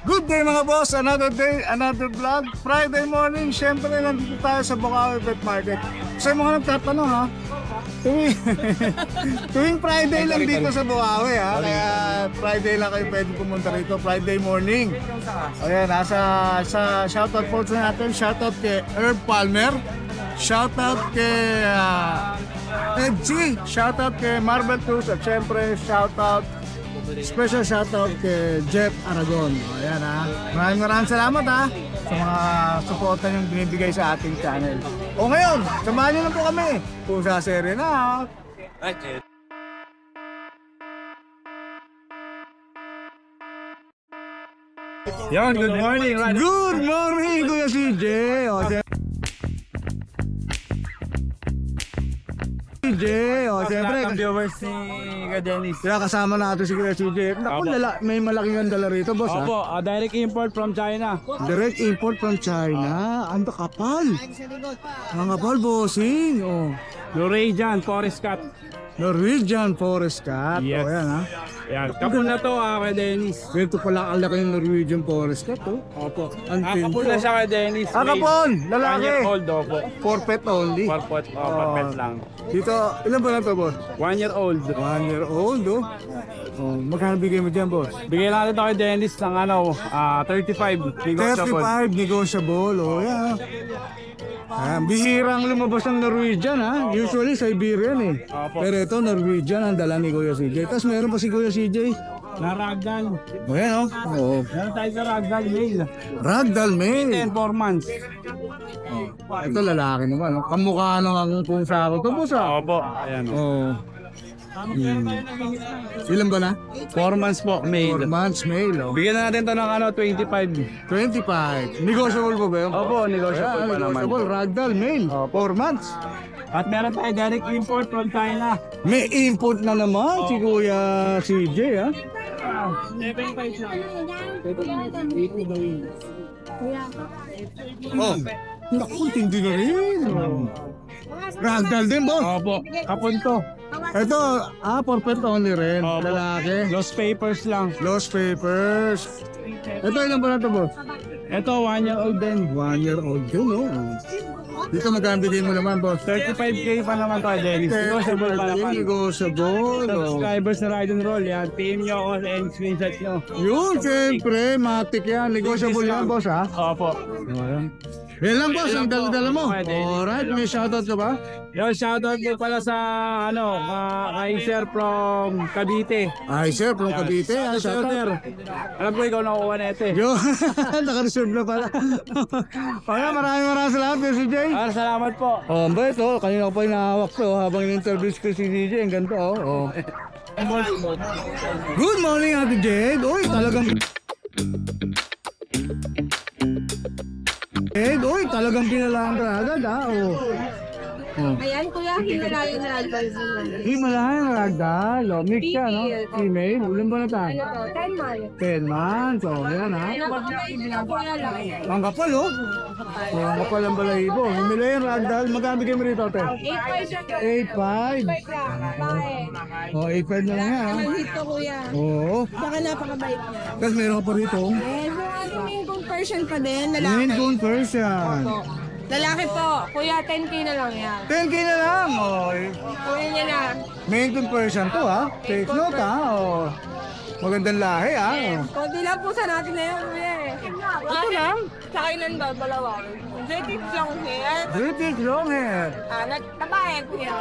Good day mga boss, another day, another vlog. Friday morning, syempre nandito tayo sa Bukawi Pet Market. Sa mga nagtatanong ha, tuwing Friday lang dito sa Bukawi ha. Kaya Friday lang kayo pwede pumunta rito, Friday morning. Ayan, sa shoutout po natin, shoutout kay Herb Palmer, shoutout kay Ed G, shoutout kay Marvel Cruz, at syempre special shoutout kay Jeff Aragon. Ayan ha. Maraming salamat ha sa mga suporta niyong binibigay sa ating channel. O ngayon, samahan niyo lang po kami. Pusa Sere na. Yon, good morning. Good morning, Kuya CJ. Siyempre, Ang viewers ni Dennis. kaya kasama natin si Kuya CJ. Naku, may malaking gandala rito, boss ha. Opo, direct import from China. Direct import from China. Ang kapal. Ang kapal, bossing. Oh. Norwegian Forest Cat. Norwegian Forest Cat. Yes. Oh, yan ha. Yan, kapul na to kay Dennis. Ganito pala ang laki ng Norwegian Forest Cat, oh. Opo. Ang Kapul na siya kay Dennis. Kapon! 1 Lalaki! year old, opo. For pet only. Pet lang. Dito, ilan ba na to, boss? 1 year old. 1 year old, oh. Oh, magkano bigay mo dyan, boss? Bigyan natin to kay Dennis ng 35. Negotiable. 35, negotiable, oh, yeah. Bihirang lumabas ng Norwegian ha. Usually Siberian eh. Opo. Pero ito Norwegian ang dala ni Kuya CJ. Tapos meron pa si Kuya CJ. Na ragdoll. O yan oh. Oo. Meron tayo sa ragdoll male. Ragdoll male. 10 4 months. Ito lalaki naman. Oh. Kamukha nung ang pusa ko. Ito pusa. Opo. Ayan o. Oh. Ilan ba na? 4 months po, 4 male. months male. Oh. Bigyan na natin to ng 25. 25. Negotiable pa ba yun? Opo, negotiable pa naman. Negotiable. Ragdoll male. 4 months. At meron tayo direct import from China. May import na naman si Kuya CJ ha. 7.5 lang. Oh. Naku, tindi na rin. Ragdoll din, boss. Opo, kapunto. Ito, for pet only rin. Opo. Lalaki. Lost papers lang. Lost papers. Ito, ilan ba na ito, boss? Ito, 1 year old din. 1 year old din, no? Dito magkano bigay mo naman, boss? 35k pa naman to, Dennis. Negotiable pa naman. Negotiable. oh. Subscribers na ride and roll, yan. PM nyo ako sa screenshot nyo. Yun, siyempre, matik yan. Negotiable yan, boss, ha? Opo. Yan lang, boss, ang dala mo. Pwede. Alright, may shoutout ka ba? Yo, shoutout mo pala sa, kay Sir from Cavite. Ay, sir, from Cavite. Sir, Shoutout. alam ko ikaw nakukuha na ito eh. Yo, naka-reserve na pala. Kaya maraming salamat, Kuya CJ. Salamat po. Oh, ba ito? Kanina ko pa hinahawak to habang in-interview ko si CJ. Ang ganito, oh. Good morning, Ate Jade. Uy, talagang pinalaan ka agad, ha? Oh. Ayan, kuya, Himalayan na ragdoll. Himalayan ragdoll. Oh, mix siya, no? Female. Ulan ba na tayo? 10 months. 10 months. Oh, yan, ha? Kuya lang. Ang kapal, oh. Oh, ang kapal ang balahibo. Himalayan ragdoll. Magkano bigay mo rito, te? 8.5 siya. 8.5. Babae. Oh, 8.5 na lang yan, ha? Hito, kuya. Oo. Baka napakabait niya. Tapos meron ka pa rito. Eh, so ating main coon version pa din, lalaki. Main Coon Persian. Po. Lalaki po. Kuya, 10k na lang yan. 10k na lang. Oh. Kuya niya na. Main Coon Persian to, ha? Take note, ha? Oh. Magandang lahi, ha? Oh. Konti lang po sa natin na yun, kuya eh. Ito lang? Sa akin ng dalawa. British long hair. British long hair. Nagtabae, kuya.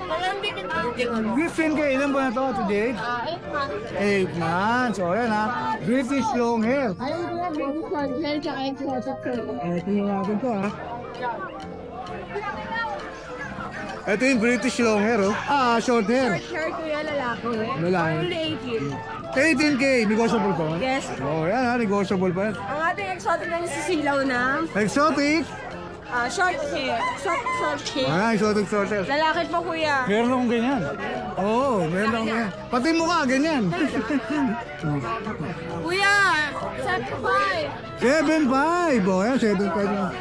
Malandi ka na. 15k, ilan ba na to, today? 8 months. 8 months. O, yan, ha? British long hair. Ayun, kuya, British long hair, tsaka exotic hair. Tingnan natin to, ha? Ito yung British long hair, oh. Short hair. Short hair, kuya, lalaki. Lalaki. Only 18. 18k, negotiable pa. Yes. Oh, yan, ha? Negotiable pa yan. Ang ating exotic na sisilaw na Exotic. short hair. Short hair. Exotic short hair. Lalaki po, kuya. Meron akong ganyan. Oo, meron akong ganyan. Pati mukha, ganyan. Kuya, 75. 7.5. O, yan, 7.5 na.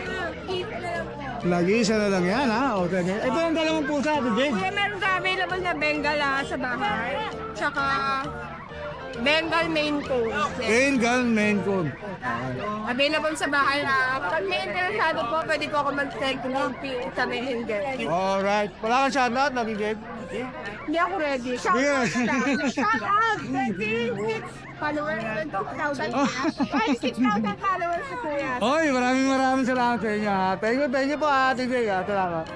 Keep na lang po. Lagi isa na lang yan, ha? O, ito yung dalawang pusa, Ate Jade. Kuya, meron ka available na Bengala sa bahay. Tsaka Bengal Maine Coon. Bengal Maine Coon. Available sa bahay na. Pag may interesado po, pwede po ako mag-tag ng sa Messenger. Alright. Wala kang shoutout, nakikip? Hindi ako ready. Shout out! Shout out! 26 followers. 6,000 followers sa kuya. Oy, maraming salamat sa inyo ha. Thank you po Ate Jay ha. Salamat.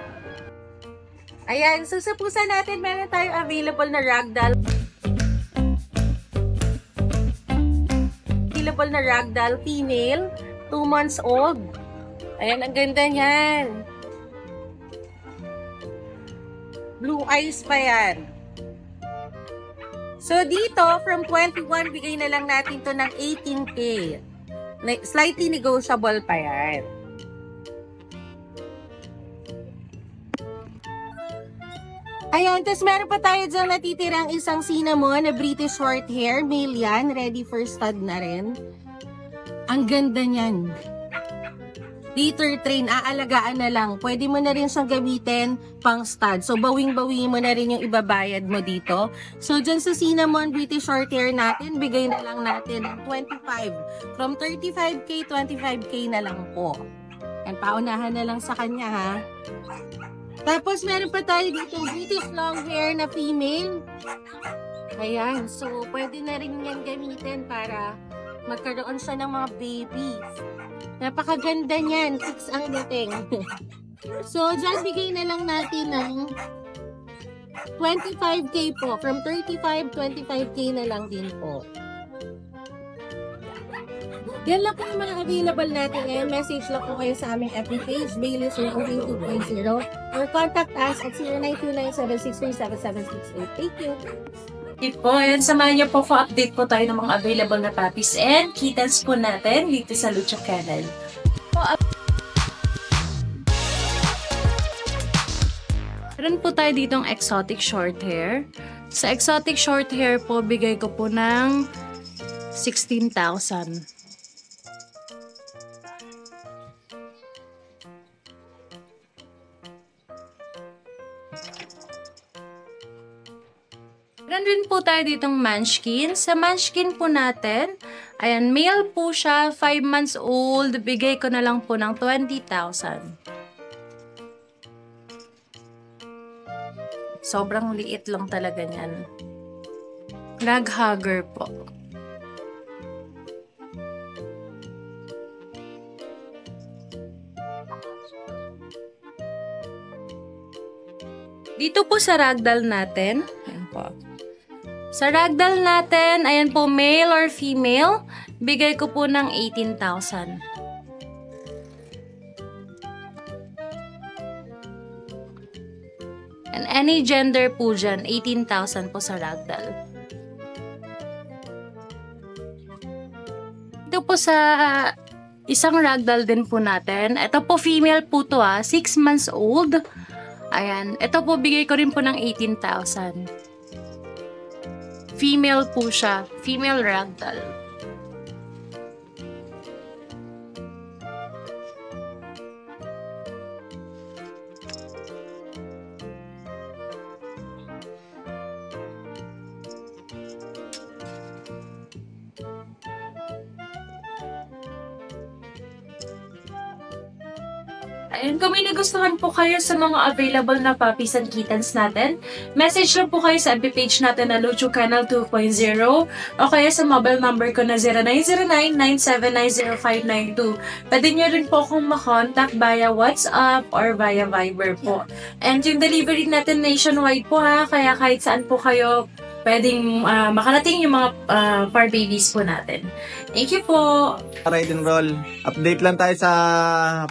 Ayan, so sa pusa natin, meron tayong available na ragdoll. Available na ragdoll female, 2 months old. Ayan, ang ganda niyan. Blue eyes pa yan. So dito, from 21, bigay na lang natin to ng 18K. Slightly negotiable pa yan. Ayan, tapos meron pa tayo dyan natitirang isang cinnamon na British short hair. Male yan, ready for stud na rin. Ang ganda niyan. Litter train, aalagaan na lang. Pwede mo na rin siyang gamitin pang stud. So, bawing-bawing mo na rin yung ibabayad mo dito. So, dyan sa cinnamon British short hair natin, bigay na lang natin ng 25. From 35K, 25K na lang po. And paunahan na lang sa kanya, ha? Tapos, meron pa tayo dito British long hair na female. Ayan. So, pwede na rin yan gamitin para magkaroon siya ng mga babies. Napakaganda niyan. 6 ang dating. So, dyan bigay na lang natin ng 25K po. From 35, 25K na lang din po. Yan lang po yung mga available natin ngayon. Message lang po kayo sa aming FB page, Bailey's Ring 2.0, or contact us at 0929-763-7768. Thank you! Okay po, ayan, samahan niyo po ko, update po tayo ng mga available na puppies and kittens po natin dito sa Lucho Kennel. Meron po tayo ditong exotic short hair. Sa exotic short hair po, bigay ko po ng 16,000. Meron din po tayo ditong munchkin. Sa munchkin po natin, ayan, male po siya, 5 months old. Bigay ko na lang po ng 20,000. Sobrang liit lang talaga niyan. Rag hugger po. Dito po sa ragdoll natin, ayan po. Sa ragdoll natin, ayan po, male or female, bigay ko po ng 18,000. And any gender po dyan, 18,000 po sa ragdoll. Ito po sa isang ragdoll din po natin. Ito po, female po to 6 months old. Ayan, ito po, bigay ko rin po ng 18,000. Female po siya. Female ragdoll. Ayan, kung may nagustuhan po kayo sa mga available na puppies and kittens natin, message lang po kayo sa FB page natin na Lucho Kennel 2.0 o kaya sa mobile number ko na 0909-979-0592. Pwede nyo rin po akong makontak via WhatsApp or via Viber po. And yung delivery natin nationwide po kaya kahit saan po kayo pwedeng makarating yung mga fur babies po natin. Thank you po! Ride and roll. Update lang tayo sa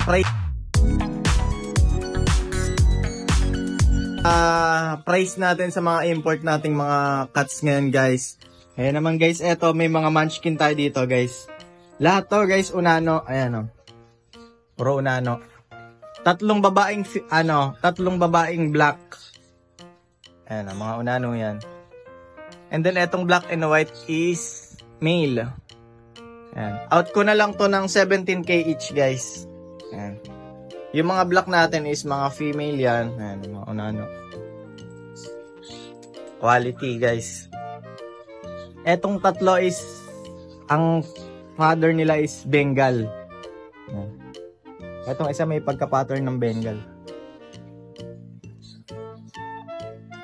price natin sa mga import nating mga cats ngayon, guys. Ayan naman, guys, eto may mga munchkin tayo dito, guys. Lahat to, guys, unano. Ayan, oh. Puro unano. Tatlong babaeng black. Ayan, mga unano yan. And then etong black and white is male. Ayan. Out ko na lang to ng 17K each, guys. Ayan. Yung mga black natin is mga female yan. Ayan, mga unano. Quality, guys. Etong tatlo is, ang father nila is Bengal. Yan. Etong isa may pagka-pattern ng Bengal.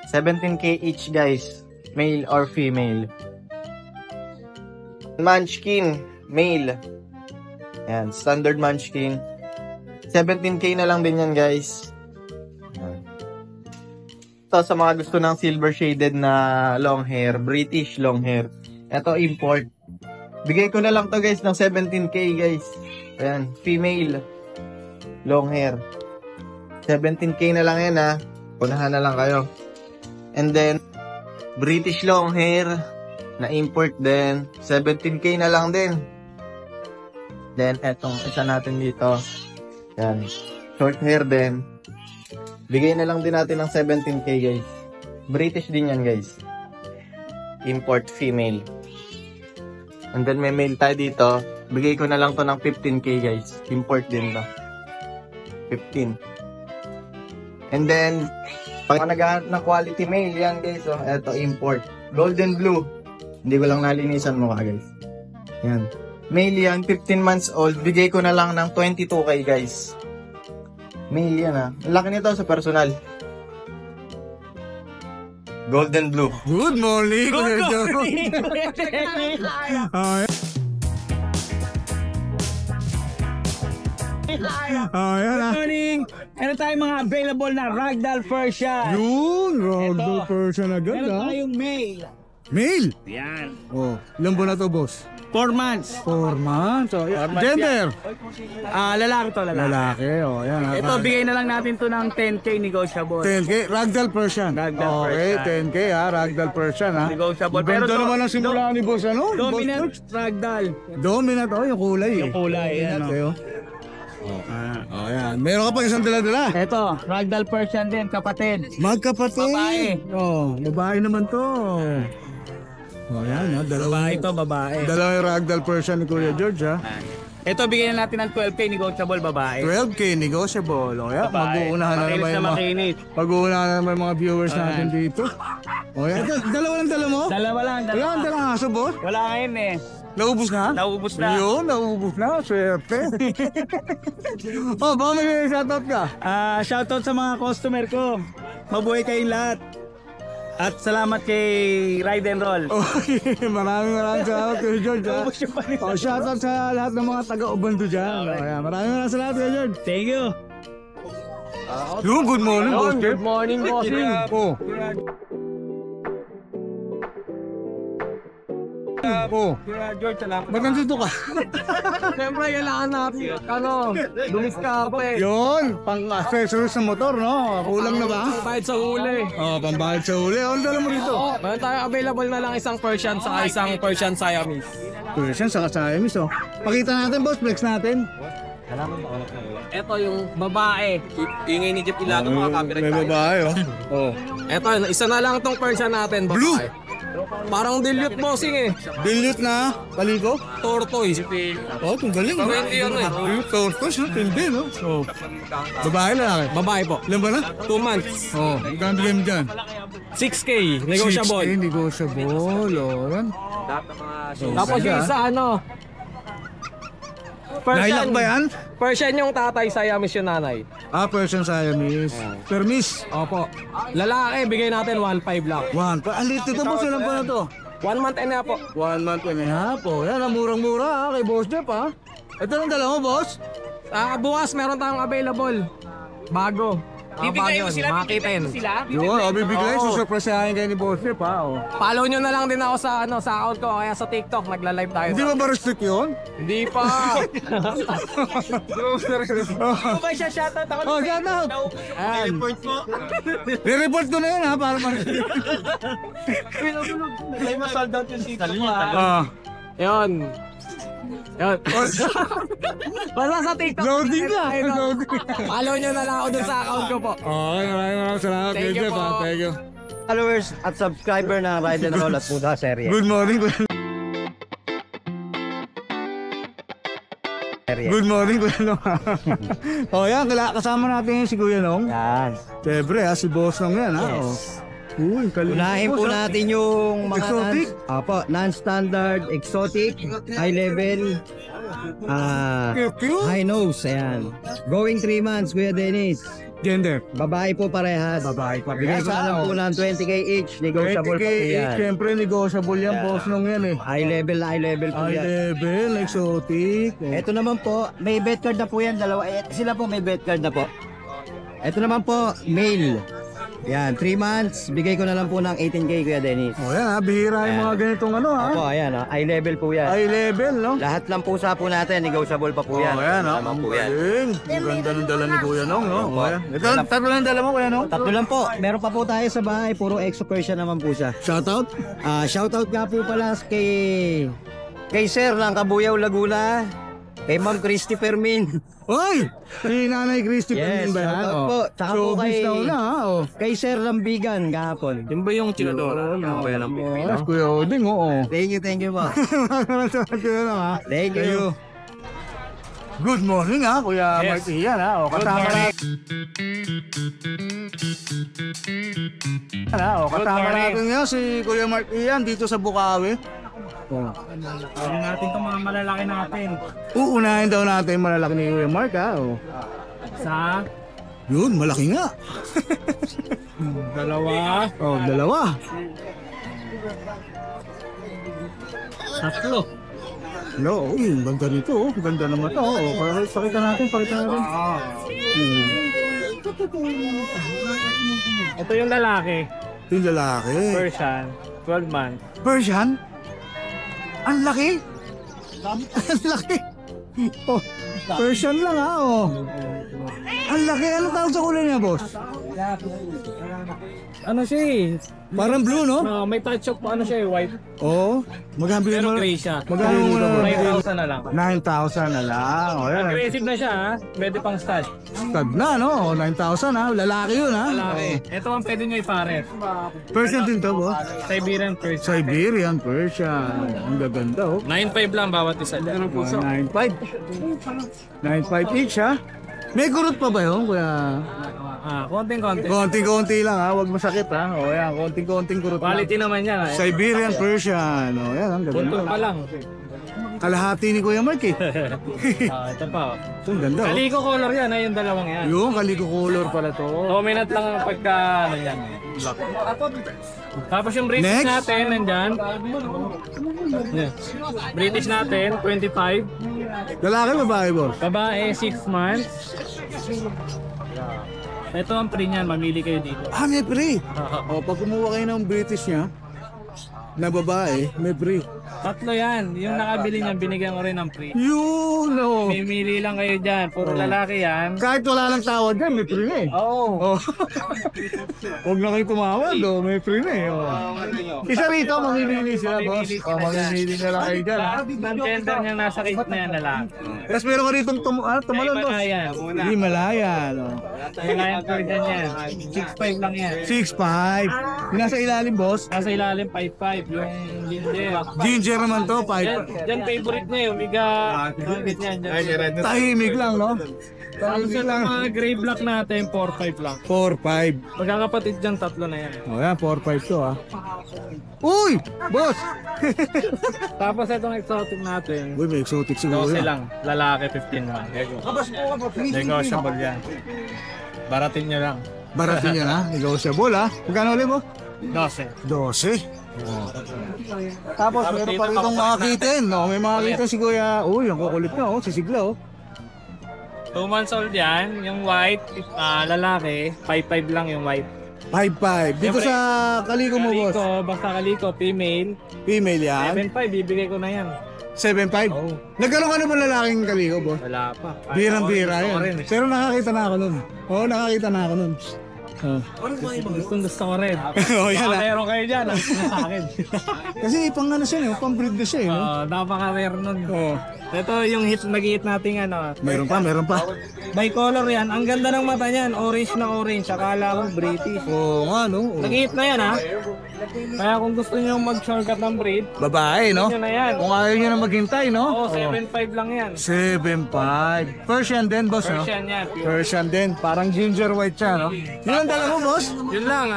17K each guys, male or female. Munchkin, male. Yan, standard Munchkin. 17K na lang din yan guys. Yan. Ito sa mga gusto ng silver shaded na long hair, British long hair. Ito import. Bigay ko na lang to guys ng 17K guys. Ayan, female long hair. 17K na lang yan ha. Punahan na lang kayo. And then, British long hair na import din. 17K na lang din. Then, etong isa natin dito. Yan. Short hair din. Bigay na lang din natin ng 17K guys. British din yan guys. Import female. And then, may male tayo dito. Bigay ko na lang to ng 15K guys. Import din to. 15. And then, pag naghahanap ng quality male, yan guys, oh, eto import. Golden blue. Hindi ko lang nalinisan mukha guys. Yan. Male yan, 15 months old. Bigay ko na lang ng 22K guys. Male yan ha. Ang laki nito sa personal. Golden blue. Good morning. Good morning. Ayan Good morning! Meron tayong mga available na Ragdoll Persian. Yun, Ragdoll Persian agad Meron ha. tayong male. Male. Yan. Oh, ilan buwan na to boss? 4 months. 4 months. Oh, months gender? Lalaki to, lalaki. Lalaki. Oh, yan. Ito, bigay na lang natin to ng 10K negotiable. 10K. Ragdoll Persian. Ragdoll Okay, Persian. 10K ha. Ragdoll Persian ha. Negotiable. Ganda to- naman ang simula ni boss ano? Dominant Boss, Ragdoll. Dominant. Oh, yung kulay eh. Yung kulay, yan, Dominant, oh. eh, oh. Oh, yan. Meron ka pa isang dala-dala. Ito, Ragdoll Persian din, kapatid. Magkapatid. Babae. Oh, babae naman to. Oh, yan ha. Babae to, babae. Dalawa yung Ragdoll Persian ni Kuya George ha. Ito, bigyan na natin ng 12K negotiable, babae. 12K negotiable. O yan, Babae. mag-uunahan na Makinis naman na yung mga, makinis. mag-uunahan na naman yung mga viewers natin dito. O yan, dalawa lang dala mo? Dalawa lang, Wala dalawa. ang dalang aso, boss? Wala ngayon eh. Naubos na? Naubos na. Yun, naubos na. Swerte. Oh, baka may shoutout ka? Shoutout sa mga customer ko. Mabuhay kayong lahat. At salamat kay Ride and Roll. Okay, maraming salamat kay George ha. Oh, shoutout sa lahat ng mga taga-Ubando dyan. O yan, maraming salamat kay George. Thank you. Yun, good morning, boss. Good morning, bossing. Oh. Oh. George, salamat. Ba't nandito ka? Siyempre, kailangan natin. Dumis ka pa eh. Yun, pang-accessories sa motor, no? Kulang na ba? Bayad sa huli. Oh, pambayad sa uli. Ano dala mo dito? Meron tayo available na lang isang Persian sa isang Persian Siamese. Persian, saka Siamese, oh. Pakita natin, boss. Flex natin. Ito yung babae. Ingay ni Jeff Ilago, mga copyright May tayo. babae, oh. Oh. Ito, isa na lang tong Persian natin, babae. Blue. Parang dilute bossing eh. Dilute na, paliko. Tortoise. Oh, kung galing. Oh. Hindi yan eh. Tortos, no? Tindi, no? Oh. Babae lalaki. Babae po. Ilan ba na? 2 months. Oh, magkano bigay mo dyan? 6K. Negotiable. 6K, negotiable. Oh, yan. Tapos yung isa ano? Lilac ba yan? Persian yung tatay, Siamese yung nanay. Ah, Persian Siamese. Permis. Opo. Lalaki, bigay natin 1.5 lang. One. Alit ito, boss. Ilan pa na to? 1 month and a half po. 1 month and a half. Oh, yan, ang murang-mura ha, kay Boss Jeff ha. Ito lang dala mo, boss. Bukas meron tayong available. Bago. Bibigay mo sila, bibigay mo sila. Yun, bibigay. Susurpresahin kayo ni Boss Jeff ha. Oh. Follow nyo na lang din ako sa sa account ko, kaya sa TikTok nagla-live tayo. Hindi ba restrict yun? Hindi pa. Ano ba siya shoutout ako? Oh, shout out. Report mo. Re-report ko na yun ha, para Lay mo sold out yung TikTok mo. Ah. Yun. Yun. Basta sa TikTok. Loading ka. Loading. Follow nyo na lang ako dun sa account ko po. Okay, maraming salamat. Thank you Jeff, po. ha. Thank you. Followers at subscriber na Ride and Roll at Buda Serye. Good morning. Good morning, Kuya Nong. Oh, yan. Kasama natin si Kuya Nong. Yan. Siyempre ha, si Boss Nong yan ha. Yes. Oh. Uy, Unahin po natin yung mga Exotic? non-standard, exotic, high level, Cute. high nose, ayan. Going 3 months, Kuya Dennis. Gender. Babae po parehas. Babae pa. Bigay ko na lang po ng 20k each, negotiable 20K po po yan. Siyempre, negotiable yan, boss nung yan eh. High level po High yan. level, exotic. Ito naman po, may bet card na po yan, dalawa. Sila po may bet card na po. Ito naman po, male. Yan, 3 months, bigay ko na lang po ng 18k, Kuya Dennis. O yan ha, bihira yung mga ganitong ano ha. Opo, ayan, high level po yan. High level, no? Lahat lang pusa po natin, negotiable pa po yan. O yan ha, Tama ang po yan. galing. Ang ganda ng dala ni Kuya Nong, no? O yan. Ito, tatlo lang dala mo, Kuya Nong? Tatlo lang po, meron pa po tayo sa bahay, puro exo Persian naman po siya. Shoutout? Shoutout nga po pala kay Sir ng Cabuyao, Laguna, kay Ma'am Christy Fermin. Oy! Si Nanay Christy Yes, Fermin ba yan? shoutout O. po. Tsaka po Showbiz kay- na una ha, o. Kay Sir Lambigan kahapon. Yung ba yung Chinadora? Yung ba yan ang Yes, Kuya Oding, oo. Thank you po. Thank you. Good morning ha, Kuya Mark Ian ha. O, kasama kasama natin ngayon si Kuya Mark Ian dito sa Bukawi. Ano natin itong mga malalaki natin. Uunahin daw natin malalaki ni Kuya Mark ha. O. Sa Yun, malaki nga. dalawa, Oh, dalawa. tatlo. No, uy, ganda nito. Oh. Ganda naman to. Oh. Pakita natin. Ito yung lalaki, Yung lalaki. Persian, 12 months. Persian? Ang laki. Ang laki. Oh, Persian lang ha. Oh. Ang laki. Ano tawag sa kulay niya, boss? Ano siya eh? Parang blue, no? May touch of ano siya eh, white. Oo. Magkano Pero mo? gray siya. Magkano mo na? 9,000 na lang. 9,000 na lang. O yan. Aggressive na siya ha. Pwede pang stud. Stud na, no? 9,000 ha. Lalaki yun, ha? Lalaki. Ito ang pwede nyo ipares. Persian din to, boss. Siberian Persian. Siberian Persian. Ang gaganda, oh. 9,500 lang bawat isa. 9,500. 9,500 each, ha? May kurot pa ba yun, kuya? Konting-konti. Konting-konti lang, ha? Huwag masakit, ha? O yan, konting-konting kurot lang. Quality naman yan ha. Siberian Persian. O yan, ang Punto ganda. pa lang. Kalahati ni Kuya Mark, eh. Ito pa. Ang ganda, oh. Kaliko color yan ha, yung dalawang yan. Yung kaliko color pala to. Dominant lang ang pagka ano yan. Black. Tapos yung British Next. natin nandyan. Yeah. British natin, 25. Lalaki, babae, boss? Babae, 6 months. Ito ang pre niyan, mamili kayo dito. Ah, may free. O, pag kumuha kayo ng British niya, na babae, may free. Tatlo yan. Yung nakabili niyan, binigyan ko rin ng pre. Yun, o. Mimili lang kayo dyan. Puro lalaki yan. Kahit wala lang tawad dyan, may free na eh. Oo. Oh. Huwag na kayo tumawad, oh. May free na eh. Oh. Isa rito, mamimili sila, boss. Oh, mamimili na lang kayo dyan, ha? Ang gender niya nasa kit na yan lalaki. Tapos meron ka rito tumalon, boss. Himalayan. Himalayan, oh. Himalayan Persian yan. 6'5 lang yan. 6'5". Yung nasa ilalim, boss. Nasa ilalim 5'5 yung ginger. Ginger naman to, 5'5". Diyan favorite niya yung Miga. Favorite niyan. Tahimik lang, no? Tapos Tahimik yung lang. mga gray black natin, 4'5 lang. 4'5". Magkakapatid dyan, tatlo na yan. O yan, 4'5 to, ha. Uy! Boss! Tapos itong exotic natin, Uy, may exotic siguro 12 yan. lang. Lalaki 15 lang. Negotiable yan. Baratin nyo lang. Baratin niya na, negotiable, ha? Magkano ulit, boss? 12. 12. Tapos meron pa ritong mga kitten, no? May mga kitten si Kuya. Uy, ang kukulit na, oh. Sisigla, oh. 2 months old yan. Yung white, lalaki, 5'5 lang yung white. 5'5". Dito Siyempre, sa kaliko mo, boss. Kaliko, basta kaliko, female. Female yan. 7'5, bibigay ko na yan. 7'5". Oo. Nagkaroon ka na ba lalaking kaliko, boss? Wala pa. Birang-bira Gusto ko yan. rin eh. Pero nakakita na ako nun. Oo, nakakita na ako nun. Oh. Gusto ko rin. Oh, yan, Baka ah. meron kayo dyan, sa akin. Kasi pang ano siya, pang breed na siya, no? Napaka-rare nun. Oo. Ito yung nag-hit nating ano. Meron pa. Bicolor yan. Ang ganda ng mata niyan. Orange na orange. Akala ko British. Oo nga, no? Nag-hit na yan ha. Kaya kung gusto niyo mag-shortcut ng breed, Babae, no? yun na yan. Kung ayaw nyo na maghintay, no? Oo, 7.5 lang yan. 7.5. Persian din, boss, no? Persian yan. Persian din. Parang ginger white siya, no? Yun ang dala mo, boss? Yun lang,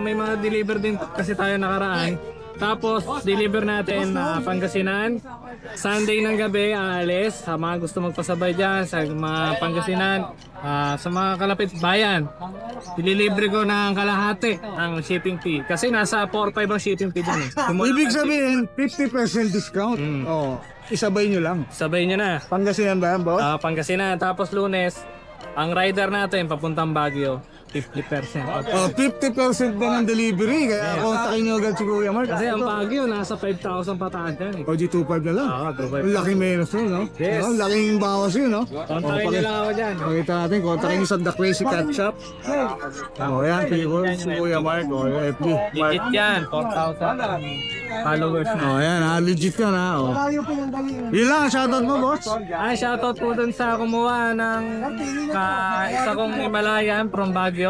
may mga deliver din kasi tayo nakaraan. Tapos, deliver natin Pangasinan. Sunday ng gabi, aalis. Sa mga gusto magpasabay dyan, sa mga Pangasinan, sa mga kalapit bayan, ililibre ko ng kalahati ang shipping fee. Kasi nasa 4.5 ang shipping fee dun eh. Ibig sabihin, 50% discount. Oo. Isabay nyo lang. Sabay nyo na. Pangasinan ba yan, boss? Pangasinan. Tapos Lunes, ang rider natin papuntang Baguio, 50%. Oh, 50% din ang delivery. Kaya kontakin nyo agad si Kuya Mark. Kasi ang Baguio, nasa 5,000 pataas yan eh. O, G25 na lang. Oo, 2.5. Ang laking menos yun, no? Yes. No? Laking bawas yun, no? Kontakin nyo lang ako dyan. Pakita natin, kontakin nyo sa The Crazy Cat Shop. O, yan, si Kuya Mark. O, yung FB. Mark. Legit yan, 4,000 followers na. O, yan, ha? Legit yan, ha? O. Yun lang, shoutout mo, boss. Shoutout po dun sa kumuha ng isa kong Himalayan from Baguio.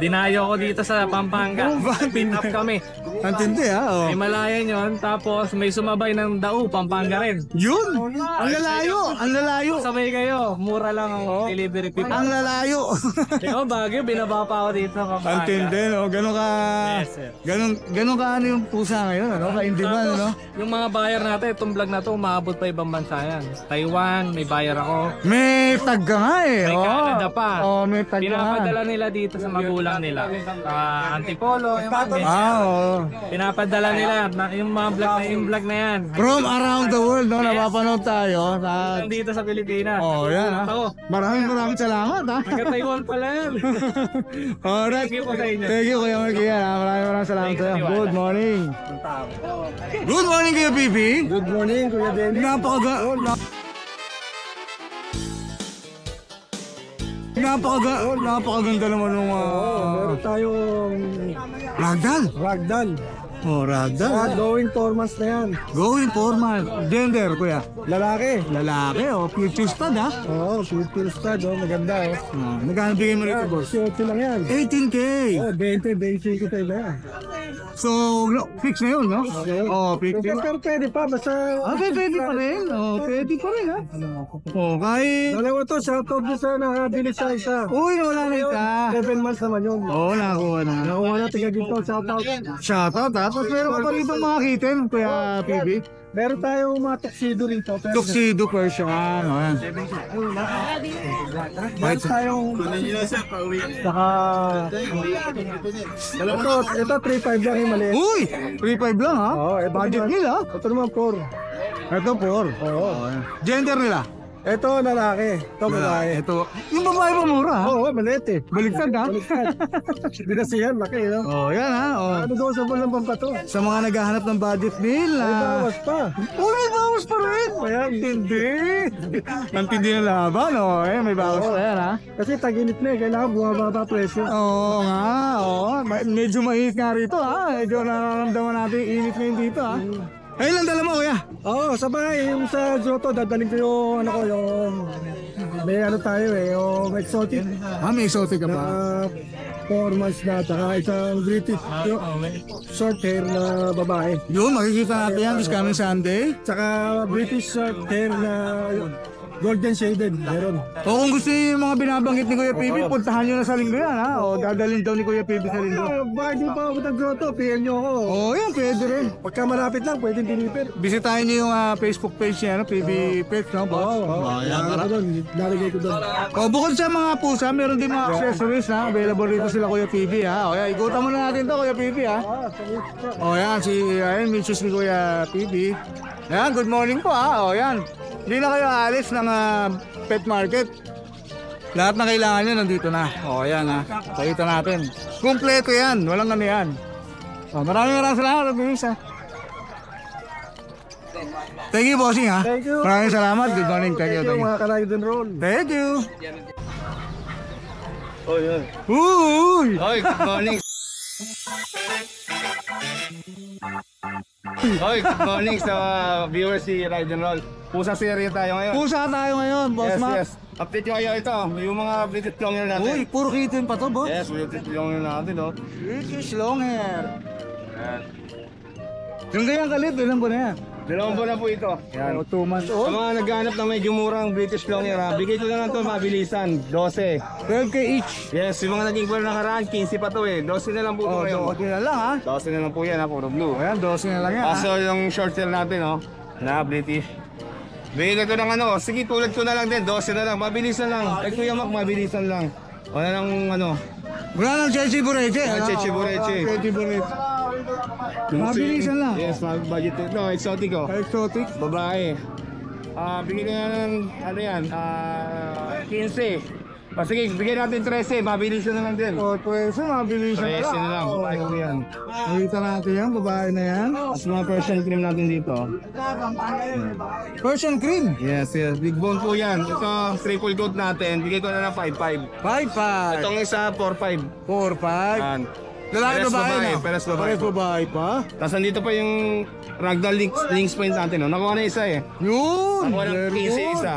Dinayo ko dito sa Pampanga. Pin up kami. Ang tindi, ha? O. Himalayan yun, tapos may sumabay ng Dao, Pampanga rin. Yun! Ang lalayo! Ang lalayo! Sabay kayo, mura lang ang delivery fee. Ang lalayo! Ikaw, Baguio, binaba pa ako dito sa Pampanga. Ang tindi, no? Ganun ka... Yes, sir. Ganun ka ano yung pusa ngayon, ano? Ka-in-demand, ano? Yung mga buyer natin, itong vlog na to, umabot pa ibang bansa yan. Taiwan, may buyer ako. May tag ka nga, eh. May Oo. Canada pa. Oo, may tag ka nga. Pinapadala nila dito sa magulang nila. Antipolo, yung Oo. pinapadala nila yung mga vlog na yan. From around the world, no? Napapanood tayo. Dito sa Pilipinas. Oh, yan, ha? Ako, Maraming salamat, ha? taga Taiwan pala yan. Alright. Thank you po sa inyo. Thank you, Kuya Mark. Yan, ha? Maraming salamat sa'yo. Good morning. Good morning, Kuya Pipi. Good morning, Kuya Denny. Napakaganda naman nung Meron tayong ragdoll. ragdoll. Oh, ragdoll. Going 4 months na yan. Going formal. Gender, Kuya. Lalaki. Lalaki, oh. Future stud, ha? Oo, full stud, maganda Magkano bigay mo rito, boss? 18 lang yan. 18K. 20 tayo na yan. So, fix na yun, no? Oh, fix. Pero pwede pa, basta... Pwede pa rin. Oh, pwede pa rin, ha? Oh, kahit... Dalawa to, shoutout doon sa nakabili sa isa. Uy, wala na ita. 7 months naman yun. Oo, nakakuha na. Nakuha na, tiga dito, shoutout. Shoutout, ha? Tapos meron ka pa rito mga kitten, Kuya PB. Meron tayong mga tuxedo rito. Tuxedo Persian. Oh, yan. Meron tayong... Saka... Ito 3.5 lang yung maliit. Uy! 3.5 lang, ha? Oo, ito Budget naman. nila. Ito naman 4. Ito, 4. Oo. Gender nila. Ito lalaki. Ito babae. Ito. Yung babae pa mura, ha? Oo, maliit eh. Baliktad, ha? Binasihan, laki no? Oh, yan, ha? Oh. Ano daw sa bulang pampato? Sa mga naghahanap ng budget meal, May bawas pa. may bawas pa rin. Ayan. Hindi. Ang tindi ng laban, oh. May bawas pa yan, ha? Kasi tag-init na eh. Kailangan bumababa presyo. Oo nga, oo. Medyo mainit nga rito, ha? Medyo nararamdaman natin yung init ngayon dito, ha? Ayun lang dala mo, Kuya. Oo, sabay. Yung sa Zoto, dadaling ko yung ano ko, yung... May ano tayo eh, yung exotic. May exotic ka pa. 4 months na, saka isang British. Yung short hair na babae. Yun, makikita natin yan this coming Sunday. Saka British short hair na golden shaded. Meron. O kung gusto niyo yung mga binabanggit ni Kuya PB, puntahan nyo na sa linggo yan, ha? O dadalhin daw ni Kuya PB sa linggo. Baka di pa ako nag-Zoto, PM nyo ako. Oo, yan, pwede rin. Pagka malapit lang, pwedeng deliver. Bisitahin niyo yung Facebook page niya, no? PB Pets, no, boss? Yan, tara. Lalagay ko doon. O, bukod sa mga pusa, meron din mga accessories, ha? Available rito sila, Kuya PB, ha? O, yan, ikutan muna natin to, Kuya PB, ha? O, yan, ayan, Mitchus ni Kuya PB. Yan, good morning po, ha? O, yan. Hindi na kayo aalis ng pet market. Lahat na kailangan nyo nandito na. O, yan, ha? Pakita natin. Kumpleto yan, walang ano yan. O, maraming salamat, Luis, ha? Thank you, bossing, ha? Thank you. Maraming salamat. Good morning. Thank you. Thank you mga ka-ride and roll. Thank you. Oh, yun. Uy! Oy, good morning. Hoy, good morning sa viewers si Ride and Roll. Pusa series tayo ngayon. Pusa tayo ngayon, Boss Mac. Yes. Update ko kayo ito, yung mga British Longhair natin. Uy, puro kitten pa to, boss. Yes, British Longhair natin, oh. British Longhair. Yung ganyang kalit, ilan po na yan? 2 buwan na po ito. Yan. 2 months Sa old. mga naghahanap ng medyo murang British Longhair, bigay ko na lang ito mabilisan, 12. 12k each. Yes, yung mga naging buwan nakaraan, 15 pa to eh. 12 na lang po ito Oh, ngayon. 12 na lang, ha? 12 na lang po yan, puro blue. Ayan, 12 na lang yan, ha? Kaso yung short tail natin, oh, na British. Bigay ko ng ano, sige tulad ko na lang din, 12 na lang, mabilisan lang. Ay Kuya Mac, mabilisan lang. Wala nang ano, Wala nang Chelsea Bureche. Cheche Bureche. Chelsea Bureche. Mabilisan lang. Yes, budget ito, exotic oh. Exotic. Babae. Bigyan na ng, ano yan, 15. Sige, bigyan natin 13, mabilisan na lang din. O, 13, mabilisan na 13 na lang, babae ko yan. Nakita natin yan, babae na yan. Tapos mga Persian cream natin dito. Persian cream. Yes, yes. Big bone po yan. Ito, triple coat natin. Bigay ko na lang 5-5. 5-5. Itong isa, 4-5. 4-5. Yan. Lalaki Peres babae na. Peres babae. Peres babae pa. Tapos nandito pa yung ragdoll links point natin. No? Nakuha na isa eh. Yun. Nakuha ng Very 15 good. isa.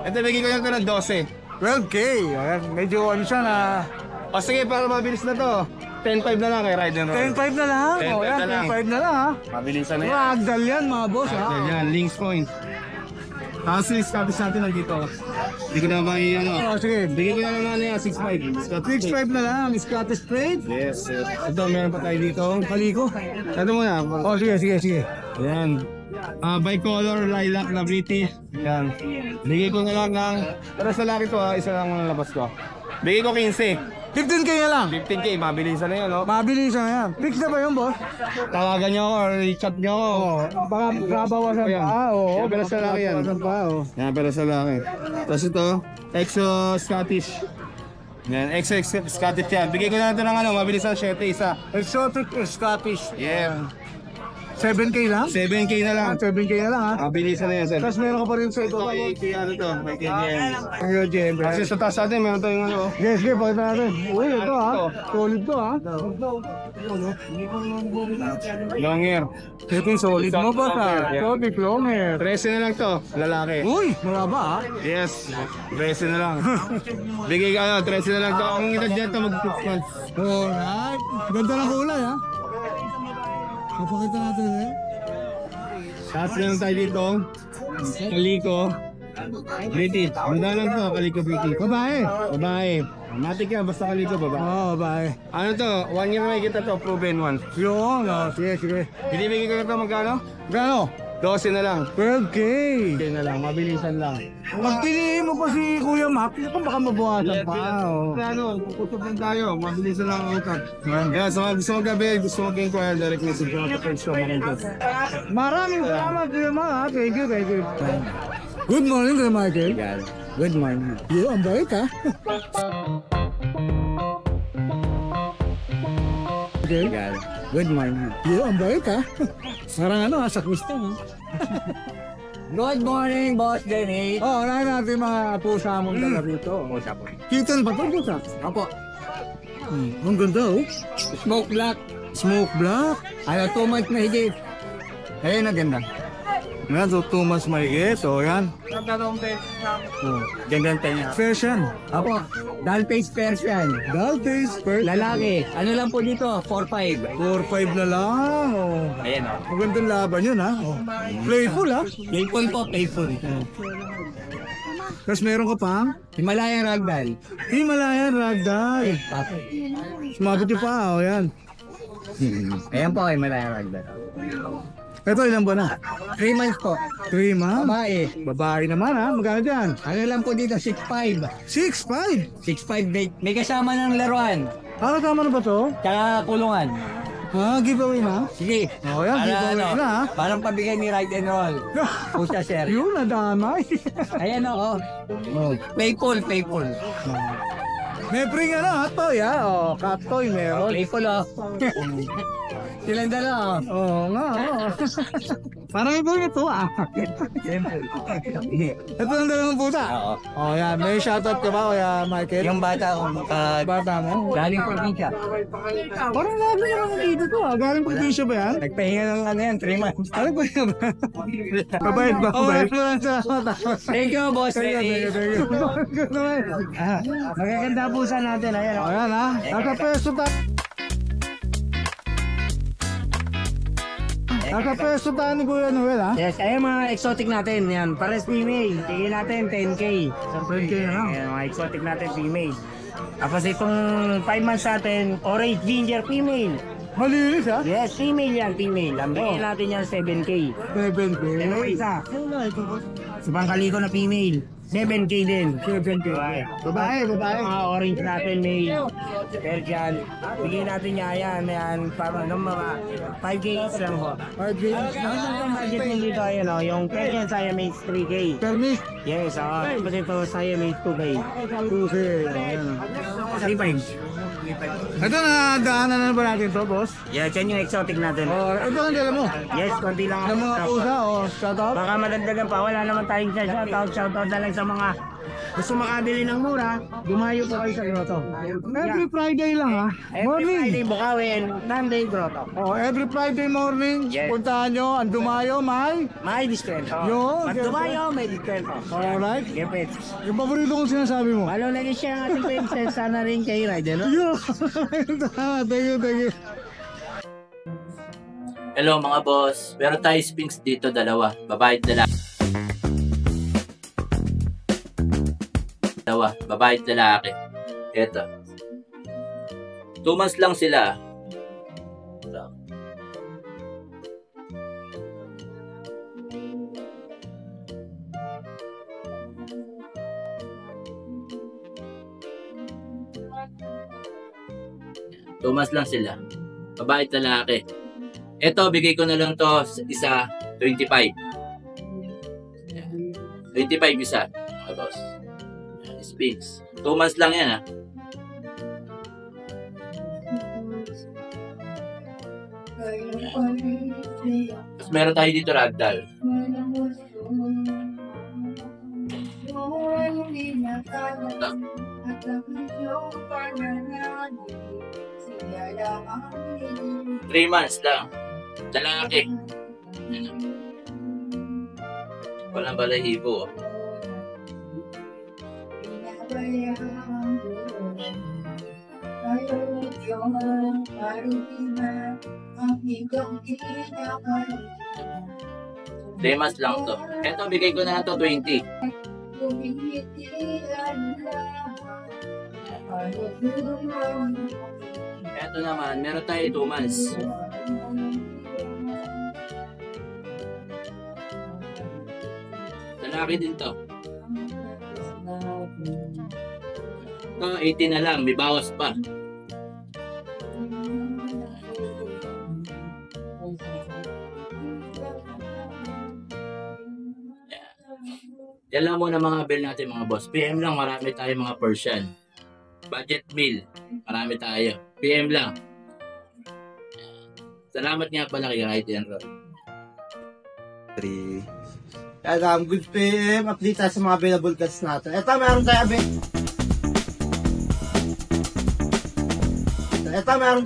Ito, bigay ko lang ito ng 12. 12k. Ayan, medyo ano siya na. O sige, para mabilis na to. 10-5 na lang kay Ride and Roll. 10-5 na lang. 10-5 O, yan, na lang. 10-5 na lang, ha? Mabilisan na yan. Ragdoll yan, mga boss, ha? Yan, links point. Tapos yung status natin nandito. Hindi ko na may ano. O, sige. Bigay ko na lang ano yan, 6-5. 6-5 na lang. Scottish Trade. Yes, yes. Ito, meron pa tayo dito. Kaliko. Ito muna. O, sige, sige, sige. Yan. Bicolor lilac na British. Yan. Bigay ko na lang ng... Pero sa laki to isa lang ang labas ko. Bigay ko 15. 15k na lang. 15k, mabilisan na yun, no? Mabilisan na yan. Fix na ba yun, boss? Tawagan nyo ako or i-chat nyo ako. Baka kabawasan Ayan. pa. Oo, Yan, pero sa laki yan. kabawasan pa, oo. Yan, pero sa laki. Tapos ito, Exo Scottish. Yan, Exo Scottish yan. Bigay ko na ito ng ano, mabilisan 7 isa. Exotic Scottish. Yeah. 7k lang? 7k na lang. 7k na lang, ha? Mabilisan na yan, sir. Tapos meron ka pa rin sa ito. Kay ano to, may KGM. Ayo, Jem. Kasi sa taas natin, meron tayong ano. Yes, sige, pakita natin. Uy, ito, ha? Solid to, ha? Long hair. Ito yung solid mo ba, ha? Exotic long hair. 13 na lang to, lalaki. Uy, maraba, ha? Yes, 13 na lang. Bigay ka ano, 13 na lang to. Ang edad dito mag-6 months. Alright. Ganda ng kulay, ha? Papakita natin, eh. Tapos meron tayo dito, Kaliko. British. Banda lang to, Kaliko British. Babae. Babae. Matik yan, basta Kaliko babae. Oo, babae. Ano to, 1 year may kita to, proven one. Yun, sige, sige. Binibigay ko na to magkano? Gano? 12 na lang. 12k. Okay na lang, mabilisan lang. Pag piliin mo pa si Kuya Mac, kung baka mabawasan pa. Oh. Ano, puputok lang tayo, mabilisan lang ang utak. Kaya sa mga gusto mag-gabi, gusto mag-inquire, direct message ko na page ko mga Maraming salamat Kuya Mac, ha? Thank you, thank you. Good morning, Kuya Michael. Good morning. Yo, ang bait, ha? Okay. Good morning. Yo, ang bait, ha? Parang ano, sa Krista, ha? Good morning, Boss Denny. Oh, unahin natin mga pusa mong dala rito. Pusa po. Kitten ba ito, pusa? Opo. Ang ganda, oh. Smoke black. Smoke black. Ano, 2 months na higit. Ayun, ang ganda. Yan, so 2 months mahigit. So, yan. Oh, ganda ang tenga. Persian. Opo. Doll-face Persian. Doll-face Persian. Lalaki. Ano lang po dito? 4-5. 4-5 na lang. Oh. Ayan o. Magandang laban yun, ha? Oh. Playful, ha? Playful po, playful. Tapos meron ka pang Himalayan Ragdoll. Himalayan Ragdoll. Sumagot yung pa, oh, yan. Ayan po, Himalayan Ragdoll. Ito, ilang buwan na? 3 months po. 3 months? Babae. Babae naman, ha? Magkano dyan? Ano lang po dito? 6'5". 6'5". 6'5". May kasama ng laruan. Ah, tama na ba to? Tsaka kulungan. Ah, giveaway na? Sige. Oh, yan, giveaway na, ha? Parang pabigay ni Ride and Roll. Pusa, sir. Yun, nadamay. Ayan o. Oh. Playful, playful. May free ano, hot toy, ha? Oh, cat toy meron. Playful o. Silang dalawa. Oo nga. Parang iba ito ah. Ito ang dalawang pusa. Oo. Oh, yan. May shoutout ka ba, Kuya Michael? Yung bata ko, Bata mo? galing probinsya. Parang labi naman dito to ah. Galing probinsya ba yan? Nagpahinga ng ano yan, 3 months. Ano ba yan? Babayad ba? Babayad ba? Thank you, boss. Thank you. Magaganda pusa natin. Ayan. Ayan ha. Nasa peso tayo. Nasa peso tayo ni Kuya Noel ha. Yes, ayan mga exotic natin. Yan, pares female. Tigil natin 10K. 10K na lang. Ayan, mga exotic natin female. Tapos itong 5 months natin, orange ginger female. Malinis ha? Yes, female yan, female. Ang bigyan natin yan 7K. 7K. Ito isa. Sa pangkaliko na female, 7K din. 7K. Babae. Mga orange natin, male. Persian. Bigyan natin niya yan. Para mga 5K each lang ho. 5K. Ang budget nyo dito, ayan o, yung Persian Siamese 3K. Permis. Yes, tapos ito Siamese 2K. 2K. Ayan. 3.5. Ito na daanan na ba natin to, boss? Yes, yan yung exotic natin. Oh, ito ang dala mo. Yes, konti lang Ng mga pusa, shoutout. Baka madagdagan pa, wala naman tayong shoutout na lang sa mga gusto makabili ng mura, dumayo po kayo sa grotto. Every Friday lang ha. Every Friday, Morning. Bukawi, and Sunday, grotto. Oh, every Friday morning, Yes. puntahan nyo, ang Dumayo, May diskwento. Yun, Pag dumayo, may diskwento. Alright. Gepet. Yung paborito kong sinasabi mo. Follow na rin siya ang ating princess, sana rin kay Rider. No? Yo! Thank you. Hello mga boss, meron tayo Sphinx dito, dalawa, babae at lalaki. Babae at lalaki. Eto. 2 months lang sila. So. Tumas lang sila. Babae at lalaki. Ito, bigay ko na lang to isa, 25. Yan. 25 isa, mga boss. Yan, Sphinx. 2 months lang yan, ha. Tapos meron tayo dito ragdoll. Ito. 3 months lang. Lalaki. Walang balahibo. Oh. Demas lang to. Ito, bigay ko na to 20. Ito naman, meron tayo 2 months. Lalaki din to. Ito, 18 na lang, may bawas pa. Yan lang muna mga bill natin mga boss. PM lang, marami tayo mga Persian. Budget bill, marami tayo. PM lang. Salamat nga pala kay Right and Roll. 3. Good PM. Update tayo sa mga available cats natin. Ito, meron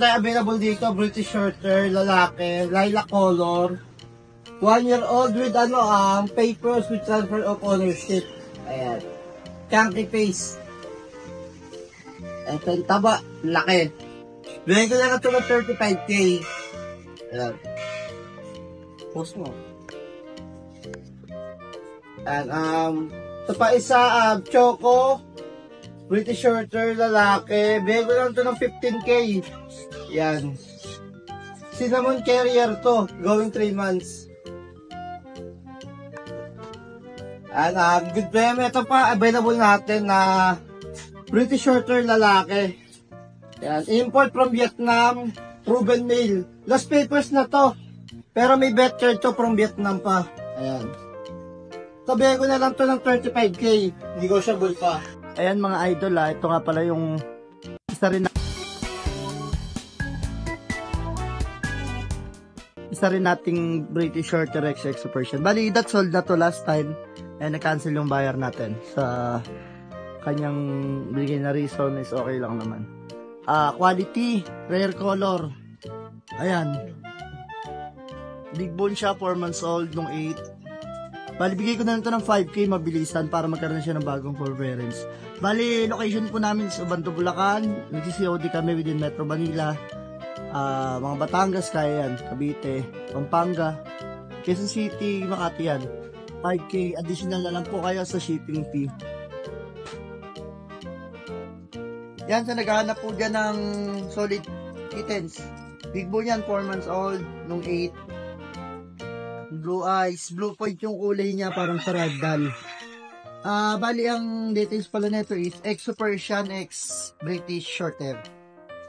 tayo available dito. British Shorter, lalaki, lilac color. 1-year-old with papers with transfer of ownership. Ayan. Chunky face. Ito yung taba. Laki. Bigyan ko na ito ng 35K. Ayan. Post mo. Ayan. Ito pa isa, Choco. British Shorter, lalaki. Bigyan ko lang ito ng 15K. Ayan. Cinnamon Carrier to. Going 3 months. Good PM. Ito pa, available natin na British Shorter lalaki. Yan. Import from Vietnam, proven male. Lost papers na to. Pero may vet card to from Vietnam pa. Ayan. Sabihin ko na lang to ng 35K. Negotiable pa. Ayan mga idol ito nga pala yung isa rin isa rin nating British Shorthair Extra Persian. Bali, that's all na to last time. And na-cancel yung buyer natin sa kanyang bigay na reason is okay lang naman. Quality, rare color. Ayan. Big bone siya, 4 months old, nung 8. Bali, bigay ko na ito ng 5K mabilisan para magkaroon siya ng bagong forbearance. Bali, location po namin sa Ubanto, Bulacan. Nagsi-COD kami within Metro Manila. Mga Batangas, kaya yan. Cavite, Pampanga, Quezon City, Makati yan. 5K, additional na lang po kayo sa shipping fee. Yan, sa naghahanap po dyan ng solid kittens. Big bone yan, 4 months old, nung 8. Blue eyes, blue point yung kulay niya, parang sa ragdoll. Bali, ang details pala nito is Exo Persian X British Shorthair.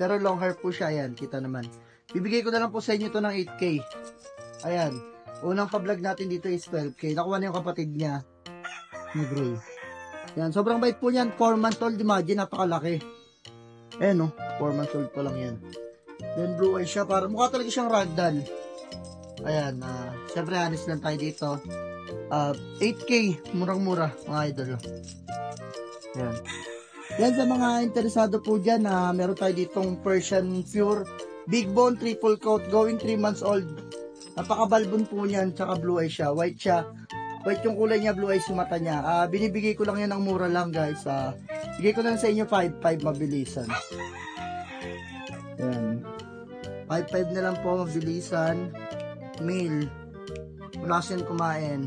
Pero long hair po siya, ayan, kita naman. Bibigay ko na lang po sa inyo to ng 8K. Ayan, unang pa-vlog natin dito is 12K. Nakuha na yung kapatid niya, ni Gray. Yan, sobrang bait po niyan, 4 months old, imagine, napakalaki. Ayan, no, 4 months old pa lang yan. Then blue eyes siya, para mukha talaga siyang ragdoll. Ayan, syempre honest lang tayo dito. 8K, murang-mura, mga idol. Ayan. Yan, sa mga interesado po dyan, meron tayo ditong Persian Pure, Big Bone, Triple Coat, going 3 months old. Napaka-balbon po niyan, tsaka blue eyes siya, white siya. White yung kulay niya, blue eyes yung mata niya. Binibigay ko lang yan ng mura lang, guys. Bigay ko lang sa inyo 5.5 mabilisan. Ayan. 5.5 na lang po mabilisan. Male. Wala kasi yan kumain.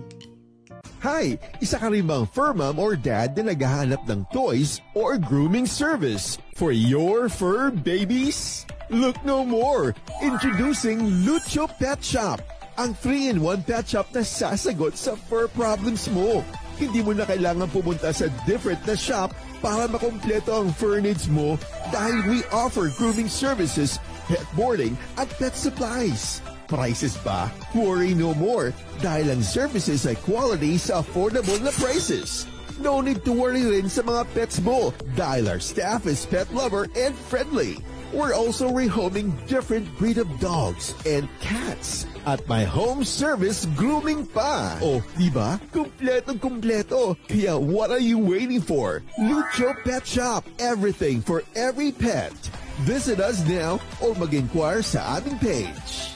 Hi! Isa ka rin bang fur mom or dad na naghahanap ng toys or grooming service for your fur babies? Look no more! Introducing Lucho Pet Shop, ang 3-in-1 pet shop na sasagot sa fur problems mo. Hindi mo na kailangan pumunta sa different na shop para makompleto ang fur needs mo dahil we offer grooming services, pet boarding, at pet supplies. Prices ba? Worry no more dahil ang services ay quality sa affordable na prices. No need to worry rin sa mga pets mo dahil our staff is pet lover and friendly. We're also rehoming different breed of dogs and cats at my home service grooming pa. Oh, diba? Kumpletong-kumpleto. Kaya what are you waiting for? Lucho Pet Shop. Everything for every pet. Visit us now or mag-inquire sa aming page.